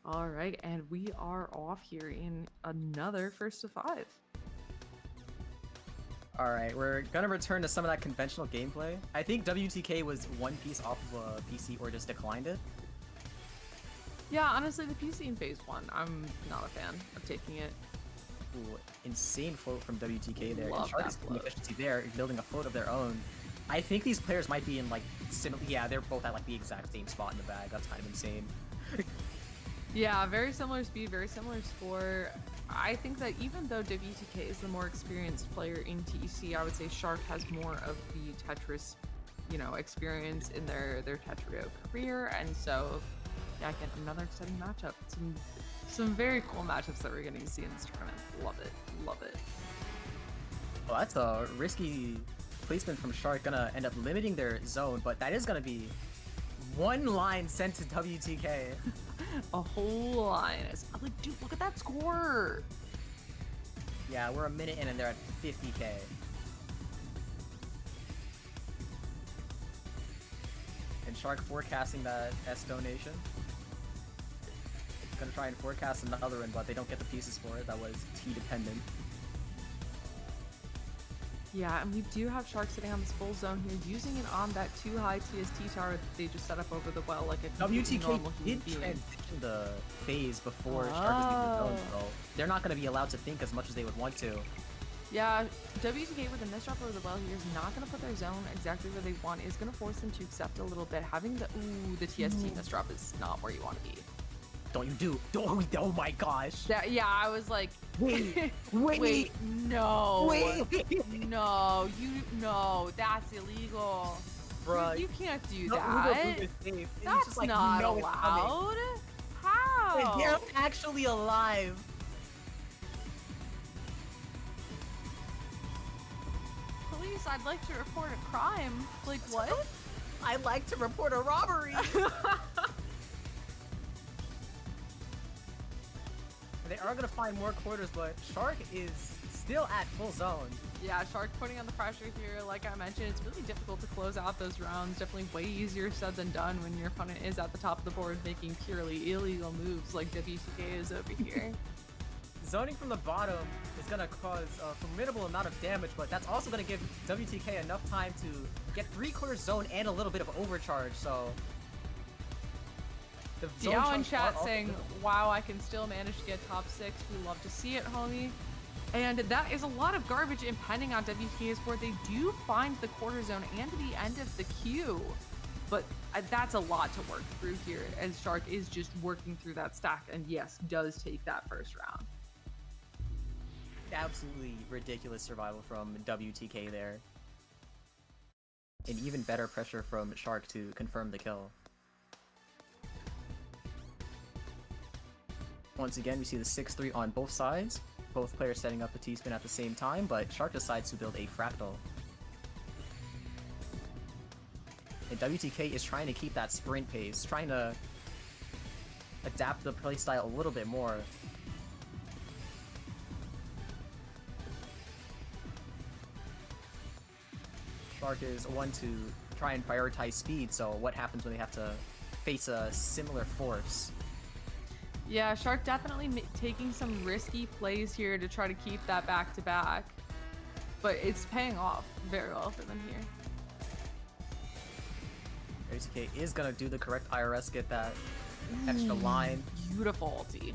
All right, and we are off here in another first to five. Alright, we're gonna return to some of that conventional gameplay. I think WTK was one piece off of a PC or just declined it. Yeah, honestly, the PC in phase one, I'm not a fan of taking it. Ooh, insane float from WTK there. And Love Shark that is getting float. efficiency there, building a float of their own. I think these players might be in like similar. Yeah, they're both at like the exact same spot in the bag. That's kind of insane. Yeah, very similar speed, very similar score. I think that even though WTK is the more experienced player in TC, I would say Shark has more of the Tetris, experience in their Tetrio career, and so yeah, again, another exciting matchup. Some very cool matchups that we're getting to see in this tournament. Love it, love it. Well, that's a risky placement from Shark. Gonna end up limiting their zone, but that is gonna be one line sent to WTK. A whole line. I'm like, dude, look at that score. Yeah, we're a minute in and they're at 50k. And Shark forecasting that S donation. Gonna try and forecast another one, but they don't get the pieces for it. That was T dependent. Yeah, and we do have Shark sitting on this full zone here, using it on that too high TST tower that they just set up over the well, like a normal WTK human did being. transition the phase before Shark was leaving the zone, so they're not gonna be allowed to think as much as they would want to. Yeah, WTK with a misdrop over the well here is not going to put their zone exactly where they want. Is going to force them to accept a little bit. Having the TST misdrop is not where you want to be. Don't you do? Oh my gosh! Yeah, I was like, Wait, wait, no, wait, no, no, that's illegal. bruh. You can't do No, that. Ugo is safe. And That's he's just like, not no, it's coming. allowed. How? They're actually alive. Police, I'd like to report a crime. Like what? I'd like to report a robbery. They are gonna find more quarters, but Shark is still at full zone. Yeah, Shark putting on the pressure here. Like I mentioned, it's really difficult to close out those rounds. Definitely way easier said than done when your opponent is at the top of the board making purely illegal moves like WTK is over here. Zoning from the bottom is gonna cause a formidable amount of damage, but that's also gonna give WTK enough time to get 3/4 zone and a little bit of overcharge, so... Diao in chat saying, wow, I can still manage to get top 6. We love to see it, homie. And that is a lot of garbage impending on WTK's board. They do find the quarter zone and the end of the queue, but that's a lot to work through here, as Shark is just working through that stack, and yes, does take that first round. Absolutely ridiculous survival from WTK there. And even better pressure from Shark to confirm the kill. Once again, we see the 6-3 on both sides. Both players setting up the T-spin at the same time, but Shark decides to build a fractal. And WTK is trying to keep that sprint pace, trying to adapt the playstyle a little bit more. Shark is one to try and prioritize speed, so what happens when they have to face a similar force? Yeah, Shark definitely taking some risky plays here to try to keep that back-to-back. But it's paying off very well for them here. WTK is gonna do the correct IRS, get that extra line. Beautiful ulti.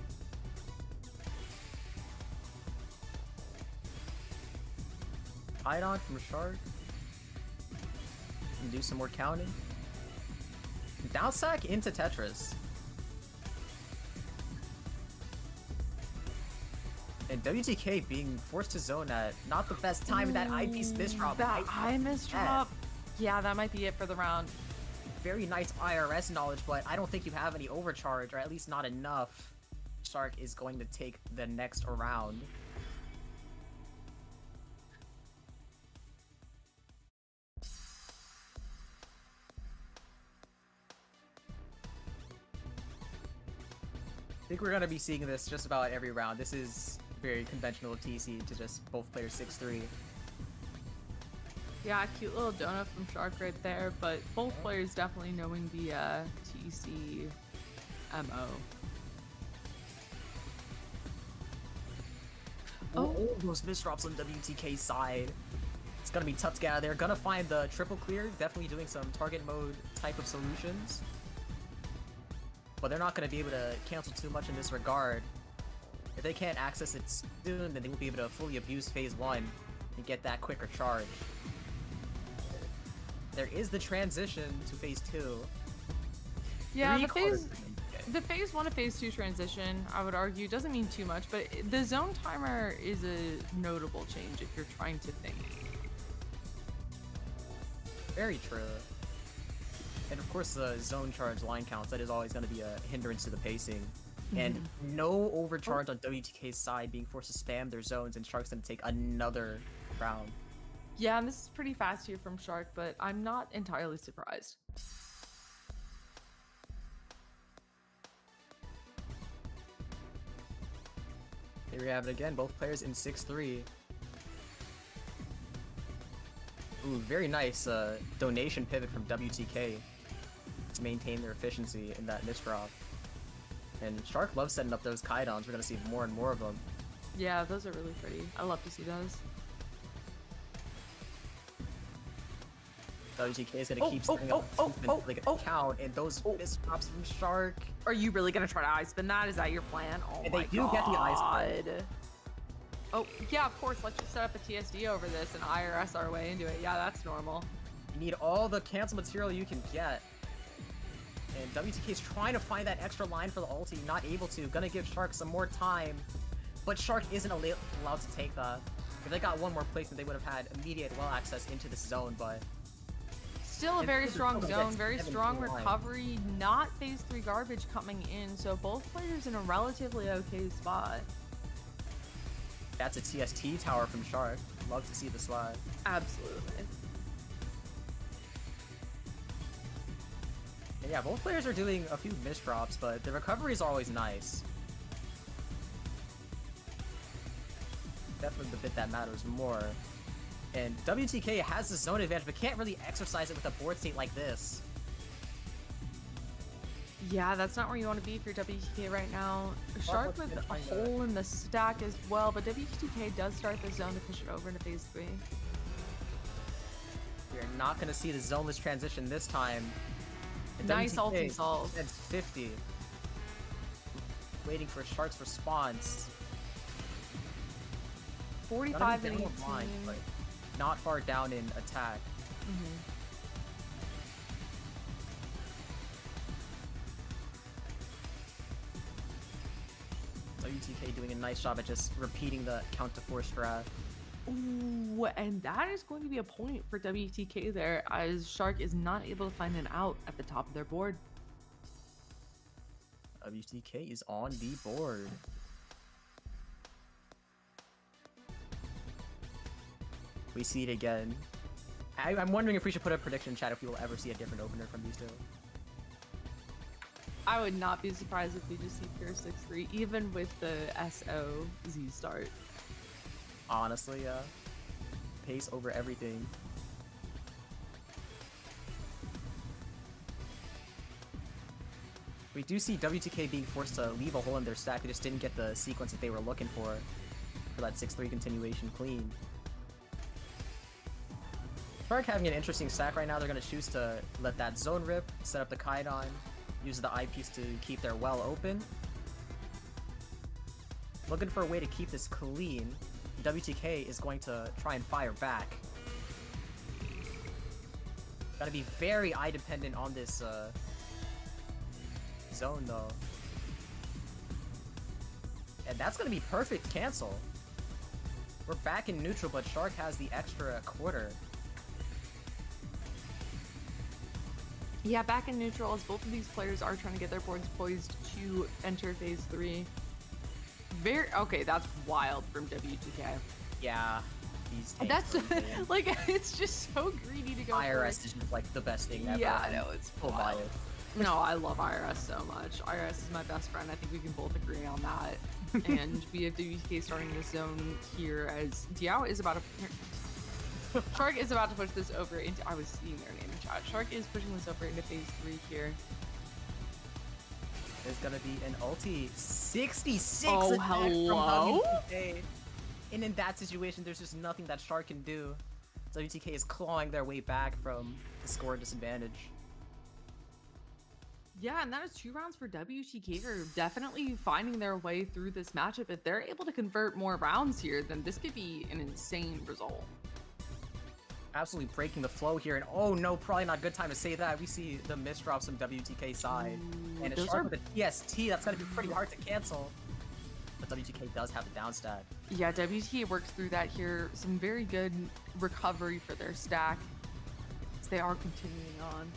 Tied on from Shark. And do some more counting. Down sack into Tetris. And WTK being forced to zone at not the best time. That eyepiece misdrop. That eye misdrop. Yeah, that might be it for the round. Very nice IRS knowledge, but I don't think you have any overcharge, or at least not enough. Shark is going to take the next round. I think we're going to be seeing this just about every round. This is very conventional TC to just both players 6-3. Yeah, cute little donut from Shark right there, but both players definitely knowing the TC MO. all those misdrops on WTK's side. It's gonna be tough to get out of there. Gonna find the triple clear. Definitely doing some target mode type of solutions. But they're not gonna be able to cancel too much in this regard. If they can't access it soon, then they won't be able to fully abuse phase 1 and get that quicker charge. There is the transition to phase 2. Yeah, the phase 1 to phase 2 transition, I would argue, doesn't mean too much, but the zone timer is a notable change if you're trying to think. Very true. And of course the zone charge line counts, that is always going to be a hindrance to the pacing. And no overcharge on WTK's side, being forced to spam their zones, and Shark's going to take another round. Yeah, and this is pretty fast here from Shark, but I'm not entirely surprised. Here we have it again, both players in 6-3. Ooh, very nice donation pivot from WTK to maintain their efficiency in that misdrop. And Shark loves setting up those Kaidons. We're gonna see more and more of them. Yeah, those are really pretty. I love to see those. WTK is gonna keep setting up like a count, and those misdrops from Shark. Are you really gonna try to eye spin that? Is that your plan? Oh and my they do god. get the eye spin. Oh, yeah, of course. Let's just set up a TSD over this and IRS our way into it. Yeah, that's normal. You need all the cancel material you can get. And WTK is trying to find that extra line for the ulti, not able to. Gonna give Shark some more time. But Shark isn't allowed to take that. If they got one more placement, they would have had immediate well access into this zone, but... Still a very strong zone, very strong recovery, not phase 3 garbage coming in, so both players in a relatively okay spot. That's a TST tower from Shark. Love to see the slide. Absolutely. And yeah, both players are doing a few misdrops, but the recovery is always nice. Definitely the bit that matters more. And WTK has the zone advantage, but can't really exercise it with a board state like this. Yeah, that's not where you want to be if you're WTK right now. Shark with a hole in the stack as well, but WTK does start the zone to push it over into phase 3. You're not going to see the zoneless transition this time. And nice ulti solve. It's 50. Waiting for Shark's response. 45 and 18. Line, but not far down in attack. WTK doing a nice job at just repeating the count to 4 strat. Ooh, and that is going to be a point for WTK there, as Shark is not able to find an out at the top of their board. WTK is on the board. We see it again. I'm wondering if we should put a prediction in chat if we will ever see a different opener from these two. I would not be surprised if we just see pure 6-3, even with the SO-Z start. Honestly, yeah. Pace over everything. We do see WTK being forced to leave a hole in their stack. They just didn't get the sequence that they were looking for that 6-3 continuation clean. Shark having an interesting stack right now. They're going to choose to let that zone rip, set up the Kaidon, use the eyepiece to keep their well open. Looking for a way to keep this clean. WTK is going to try and fire back. Gotta be very eye dependent on this zone though. And that's gonna be perfect cancel. We're back in neutral, but Shark has the extra quarter. Yeah, back in neutral as both of these players are trying to get their boards poised to enter phase 3. Okay, that's wild from WTK. Yeah. That's like, it's just so greedy to go IRS is just like the best thing ever. Yeah, I know, it's full bias. No, I love IRS so much. IRS is my best friend. I think we can both agree on that. And we have WTK starting this zone here as Diao is about to... Shark is about to push this over into... I was seeing their name in chat. Shark is pushing this over into phase 3 here. There's gonna be an ulti. 66 oh, attack hello? from WTK. And in that situation, there's just nothing that Shark can do. WTK is clawing their way back from the score disadvantage. Yeah, and that is 2 rounds for WTK. They're definitely finding their way through this matchup. If they're able to convert more rounds here, then this could be an insane result. Absolutely breaking the flow here, and oh no, probably not a good time to say that. We see the misdrops from WTK side, and a Shark with a TST, that's gonna be pretty hard to cancel. But WTK does have the down stat. Yeah, WTK works through that here. Some very good recovery for their stack as they are continuing on.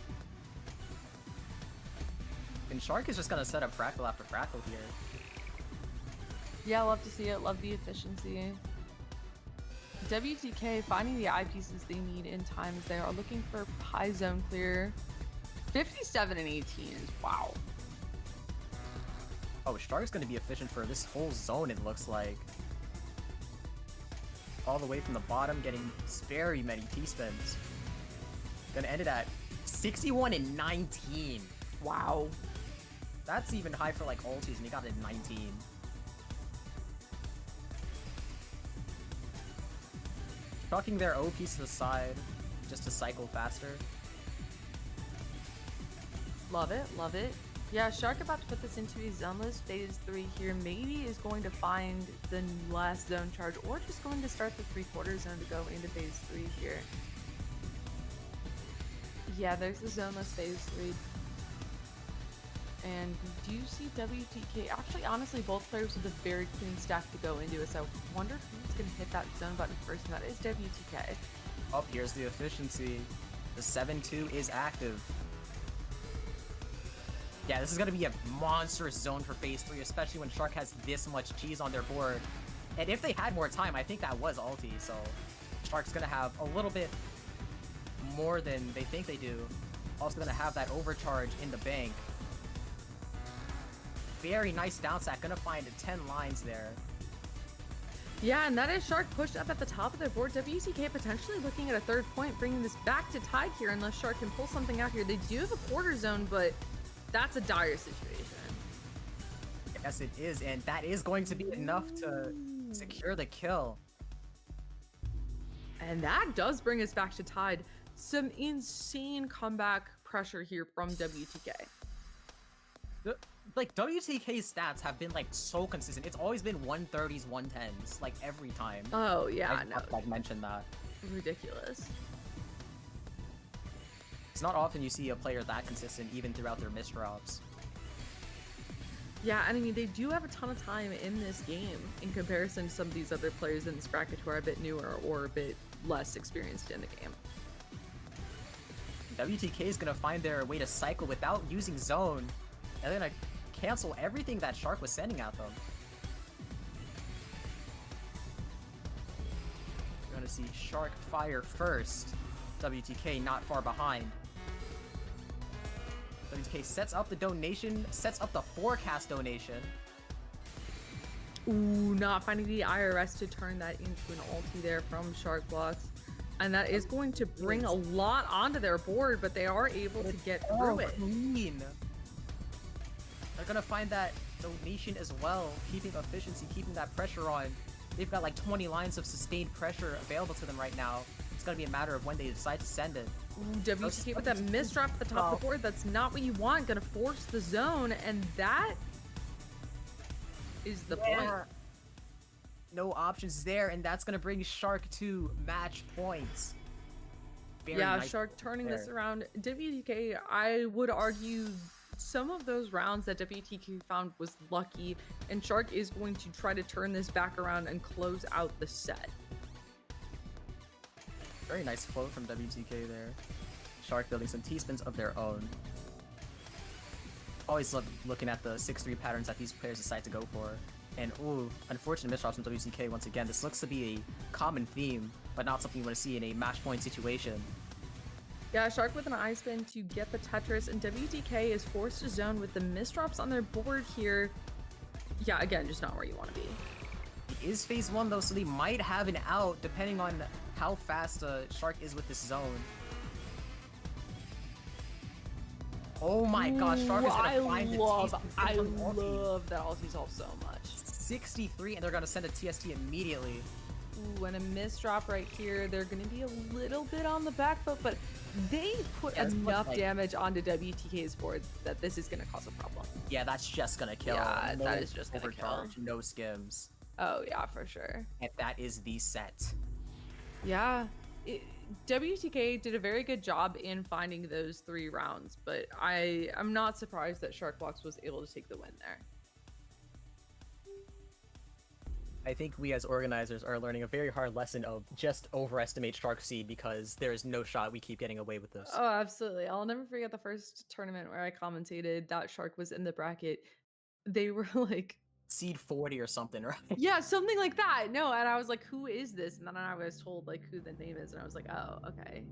And Shark is just gonna set up Fractal after Fractal here. Yeah, love to see it. Love the efficiency. WTK finding the eyepieces they need in time as they are looking for high zone clear. 57 and 18 is wow. Oh, Shark's gonna be efficient for this whole zone, it looks like. All the way from the bottom, getting very many T-spins. Gonna end it at 61 and 19. Wow. That's even high for like ultis, and he got it at 19. Chucking their O piece to the side, just to cycle faster. Love it, love it. Yeah, Shark about to put this into his zoneless phase 3 here. Maybe is going to find the last zone charge, or just going to start the 3/4 zone to go into phase 3 here. Yeah, there's the zoneless phase 3. And we do see WTK. Actually, honestly, both players with a very clean stack to go into it. So I wonder who's going to hit that zone button first, and that is WTK. Oh, here's the efficiency. The 7-2 is active. Yeah, this is going to be a monstrous zone for phase 3, especially when Shark has this much cheese on their board. And if they had more time, I think that was ulti, so Shark's going to have a little bit more than they think they do. Also going to have that overcharge in the bank. Very nice down stack, gonna find 10 lines there. Yeah, and that is Shark pushed up at the top of their board. WTK potentially looking at a 3rd point, bringing this back to tied here unless Shark can pull something out here. They do have a quarter zone, but that's a dire situation. Yes, it is, and that is going to be enough to secure the kill. And that does bring us back to tied. Some insane comeback pressure here from WTK. Like, WTK's stats have been, like, so consistent. It's always been 130s, 110s, like, every time. Oh, yeah, no. Like, mentioned that. Ridiculous. It's not often you see a player that consistent, even throughout their misdrops. Yeah, and I mean, they do have a ton of time in this game in comparison to some of these other players in this bracket who are a bit newer or a bit less experienced in the game. WTK is going to find their way to cycle without using zone, and they're going to cancel everything that Shark was sending at them. We're going to see Shark fire first. WTK not far behind. WTK sets up the donation, sets up the forecast donation. Ooh, not finding the IRS to turn that into an ulti there from Shark blocks. And that is going to bring a lot onto their board, but they are able to get through it. Clean. They're gonna find that donation as well, keeping efficiency, keeping that pressure on. They've got like 20 lines of sustained pressure available to them right now. It's gonna be a matter of when they decide to send it. Ooh, WTK with that misdrop at the top of the board. That's not what you want. Gonna force the zone, and that is the point. No options there, and that's gonna bring Shark to match points. Very yeah, nice Shark turning this around. WTK, I would argue some of those rounds that WTK found was lucky, and Shark is going to try to turn this back around and close out the set. Very nice flow from WTK there. Shark building some T-spins of their own. Always love looking at the 6-3 patterns that these players decide to go for. And ooh, unfortunate misdrops from WTK once again. This looks to be a common theme, but not something you want to see in a match point situation. Yeah, Shark with an eye spin to get the Tetris, and WTK is forced to zone with the misdrops on their board here. Yeah, again, just not where you want to be. It is phase 1 though, so they might have an out depending on how fast Shark is with this zone. Oh my gosh, Shark is gonna find the I love that ulti ult so much. 63, and they're gonna send a TST immediately. Ooh, and a missed drop right here. They're going to be a little bit on the back foot, but they put enough damage onto WTK's board that this is going to cause a problem. Yeah, that's just gonna kill. Yeah, no that is just going to kill. overcharge, no skims. Oh, yeah, for sure. And that is the set. Yeah. WTK did a very good job in finding those 3 rounds, but I'm not surprised that Sharkbox was able to take the win there. I think we as organizers are learning a very hard lesson of just overestimate Shark Seed because there is no shot we keep getting away with this. Oh, absolutely. I'll never forget the first tournament where I commentated that Shark was in the bracket. They were like Seed 40 or something, right? yeah, something like that. No, and I was like, who is this? And then I was told like who the name is, and I was like, oh, okay.